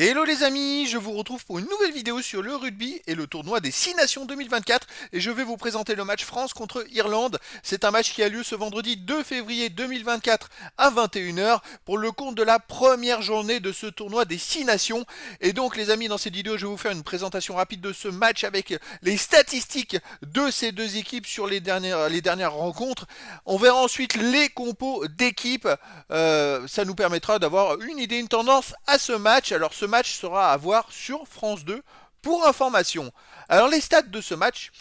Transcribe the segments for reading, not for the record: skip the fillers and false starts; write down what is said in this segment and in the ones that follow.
Hello les amis, je vous retrouve pour une nouvelle vidéo sur le rugby et le tournoi des 6 Nations 2024 et je vais vous présenter le match France contre Irlande. C'est un match qui a lieu ce vendredi 2 février 2024 à 21 h pour le compte de la première journée de ce tournoi des 6 Nations. Et donc les amis, dans cette vidéo, je vais vous faire une présentation rapide de ce match avec les statistiques de ces deux équipes sur les dernières rencontres. On verra ensuite les compos d'équipes. Ça nous permettra d'avoir une idée, une tendance à ce match. Alors ce match sera à voir sur France 2 pour information. Alors les stats de ce match,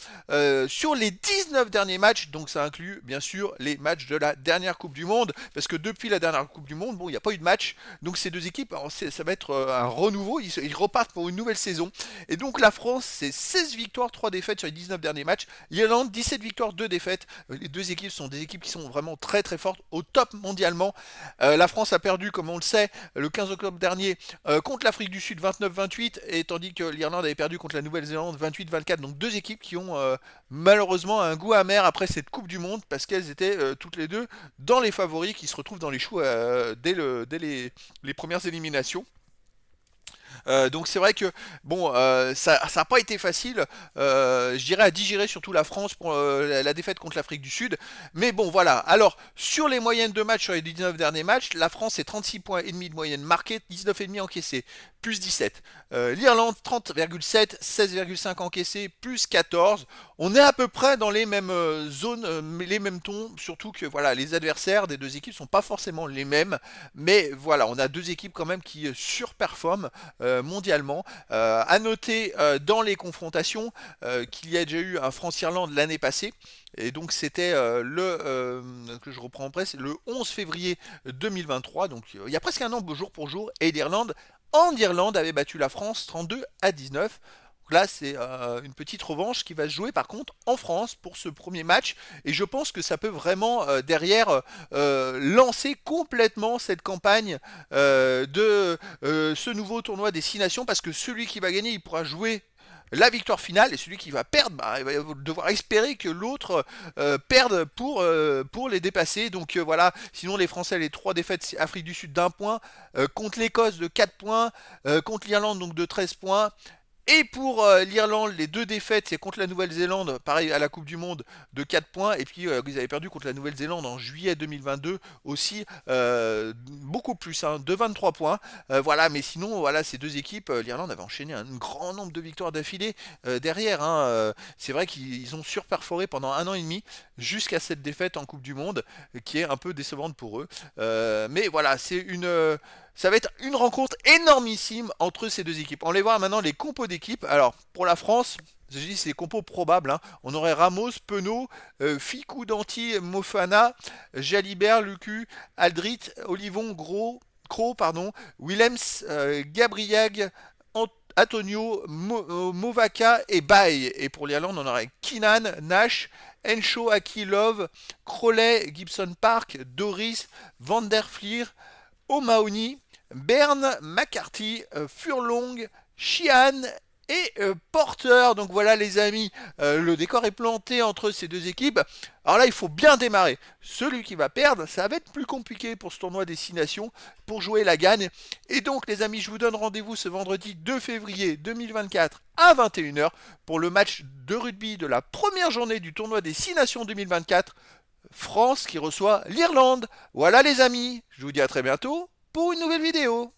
sur les 19 derniers matchs, donc ça inclut bien sûr les matchs de la dernière Coupe du Monde, parce que depuis la dernière Coupe du Monde, bon, il n'y a pas eu de match, donc ces deux équipes, alors, ça va être un renouveau, ils repartent pour une nouvelle saison. Et donc la France, c'est 16 victoires, 3 défaites sur les 19 derniers matchs, l'Irlande, 17 victoires, 2 défaites. Les deux équipes sont des équipes qui sont vraiment très très fortes, au top mondialement. La France a perdu, comme on le sait, le 15 octobre dernier contre l'Afrique du Sud 29-28, et tandis que l'Irlande avait perdu contre la Nouvelle-Zélande 28-24. Donc deux équipes qui ont malheureusement un goût amer après cette Coupe du Monde, parce qu'elles étaient toutes les deux dans les favoris qui se retrouvent dans les choux dès les premières éliminations. Donc c'est vrai que bon, ça n'a pas été facile, je dirais, à digérer, surtout la France pour la défaite contre l'Afrique du Sud. Mais bon, voilà. Alors sur les moyennes de match sur les 19 derniers matchs, la France est 36 points et demi de moyenne marquée, 19,5 encaissés, plus 17. L'Irlande 30,7, 16,5 encaissés, plus 14. On est à peu près dans les mêmes zones, les mêmes tons, surtout que voilà, les adversaires des deux équipes sont pas forcément les mêmes, mais voilà, on a deux équipes quand même qui surperforment mondialement. À noter dans les confrontations qu'il y a déjà eu un France-Irlande l'année passée. Et donc c'était que je reprends presque, le 11 février 2023, donc il y a presque un an jour pour jour, et l'Irlande en Irlande avait battu la France 32-19. Donc là, c'est une petite revanche qui va se jouer par contre en France pour ce premier match. Et je pense que ça peut vraiment derrière lancer complètement cette campagne de ce nouveau tournoi des 6 nations. Parce que celui qui va gagner, il pourra jouer la victoire finale, et celui qui va perdre, bah, il va devoir espérer que l'autre perde pour les dépasser. Donc voilà, sinon les Français, les 3 défaites, Afrique du Sud d'un point, contre l'Écosse de 4 points, contre l'Irlande donc de 13 points. Et pour l'Irlande, les 2 défaites, c'est contre la Nouvelle-Zélande, pareil à la Coupe du Monde, de 4 points. Et puis ils avaient perdu contre la Nouvelle-Zélande en juillet 2022 aussi, beaucoup plus, hein, de 23 points. Voilà, mais sinon, voilà, ces deux équipes, l'Irlande avait enchaîné un grand nombre de victoires d'affilée derrière, hein. C'est vrai qu'ils ont surperforé pendant un an et demi jusqu'à cette défaite en Coupe du Monde, qui est un peu décevante pour eux. Mais voilà, ça va être une rencontre énormissime entre ces deux équipes. On va voir maintenant les compos d'équipe. Alors, pour la France, je dis c'est les compos probables, hein. On aurait Ramos, Penaud, Ficou, Danti, Mofana, Jalibert, Lucu, Aldrit, Olivon, Cros, pardon, Willems, Gabriag, Antonio, Movaca et Bay. Et pour l'Irlande, on aurait Keenan, Nash, Henshaw, Akilov, Crowley, Gibson Park, Doris, Vanderfleer, O'Mahony, Bern, McCarthy, Furlong, Sheehan et Porter. Donc voilà les amis, le décor est planté entre ces deux équipes. Alors là, il faut bien démarrer. Celui qui va perdre, ça va être plus compliqué pour ce tournoi des 6 nations, pour jouer la gagne. Et donc les amis, je vous donne rendez-vous ce vendredi 2 février 2024 à 21 h pour le match de rugby de la première journée du tournoi des 6 nations 2024. France qui reçoit l'Irlande. Voilà les amis, je vous dis à très bientôt pour une nouvelle vidéo.